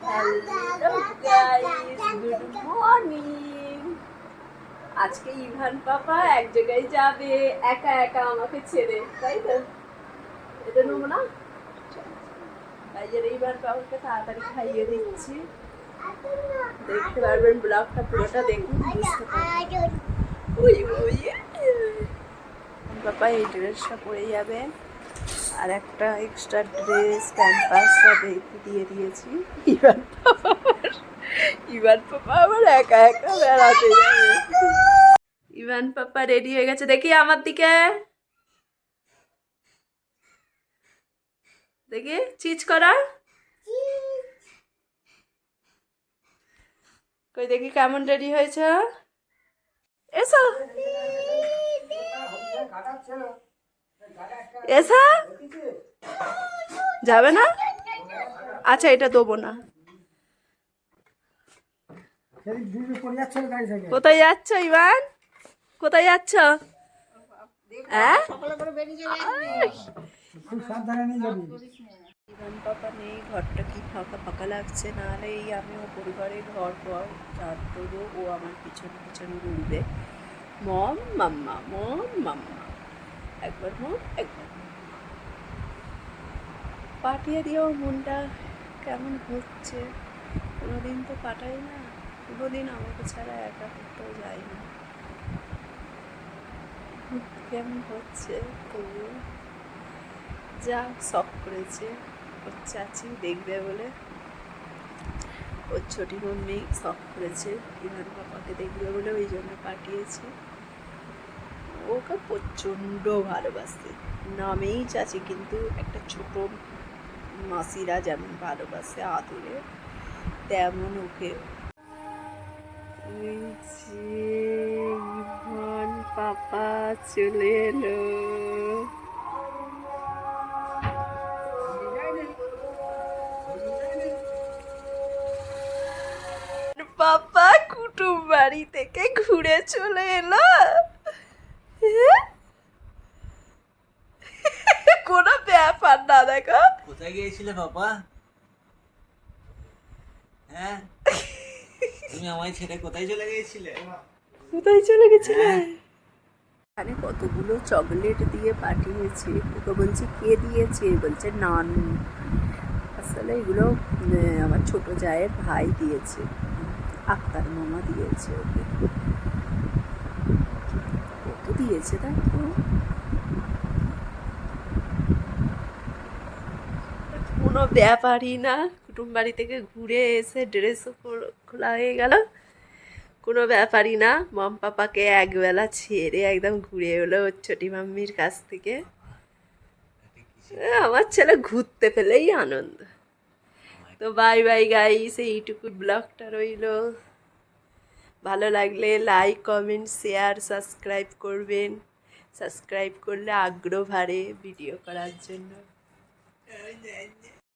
Hello guys, good morning. আজকে Ivan পাপা এক জায়গায় যাবে একা একা আমাকে ছেড়ে, তাই তো? এটা নেবো না, তাই জন্য ইভান পাপাকে তাড়াতাড়ি খাইয়ে দিচ্ছি। দেখতে পারবেন, ব্লগটা পুরোটা দেখুন, বুঝতে পারবেন। ওই ওই পাপা এই ড্রেসটা পরে যাবে, আর একটা এক্সট্রা ড্রেস ক্যাম্পাস সব দিয়ে দিয়েছি। ইভান পাপা আবার একা একা বেড়াতে যাবে। ইভান পাপা রেডি হয়ে গেছে, দেখি আমার দিকে, দেখি চিজ করা, কই দেখি কেমন রেডি হয়েছে। এসো এসো, যাবে না? আচ্ছা, এটা দেবো না। কোথায় যাচ্ছ ইভান? কোথায় যাচ্ছ? হ্যাঁ, ইভান পাপা নেই, ঘরটা কি ফাঁকা ফাঁকা লাগছে। নাহলে এই আমিও পরিবারের ঘর পর চার দেবো, ও আমার পিছন পিছন ঘুরবে। মম মাম্মা, মম মাম্মা, একবার মম একবার। পাঠিয়ে দিয়েও মনটা কেমন হচ্ছে। কোনোদিন তো কাটাই না, কোনোদিন আমাকে ছাড়া একা করতেও যাই না। কেমন হচ্ছে তবু যা শখ করেছে ওর চাচি দেখবে বলে, ওর ছোটি মাম্মি শখ করেছে ইভান পাপাকে দেখবে বলে, ওই জন্য পাঠিয়েছি। ওকে প্রচণ্ড ভালোবাসে, নামেই চাচি, কিন্তু একটা ছোট মাসিরা যেমন ভালোবাসে আদরে, তেমন ওকে। ইভান পাপা চলে এলো। পাপা কুটুম বাড়ি থেকে ঘুরে চলে এলো। কোনো ব্যাপার না, দেখো। কোথায় গিয়েছিলে বাবা? হ্যাঁ, তুমি আমায় ছেড়ে কোথায় চলে গিয়েছিলে? কোথায় চলে গেছিলে? এখানে কতগুলো চকলেট দিয়ে পাঠিয়েছে। ওকে বলছি কে দিয়েছে, বলছে নানু। আসলে এগুলো আমার ছোট জায়ের ভাই দিয়েছে, আক্তার মামা দিয়েছে ওকে। কত দিয়েছে দেখো। কোনো ব্যাপারই না, কুটুম বাড়ি থেকে ঘুরে এসে ড্রেসও খোলা হয়ে গেল, কোনো ব্যাপারই না। মম পাপাকে একবেলা ছেড়ে একদম ঘুরে এলো ওর ছোটি মাম্মির কাছ থেকে। আমার ছেলে ঘুরতে পেলেই আনন্দ। তো বাই বাই গাইস, এইটুকু ব্লগটা রইল। ভালো লাগলে লাইক কমেন্ট শেয়ার সাবস্ক্রাইব করবেন। সাবস্ক্রাইব করলে আগ্রহ বাড়ে ভিডিও করার জন্য।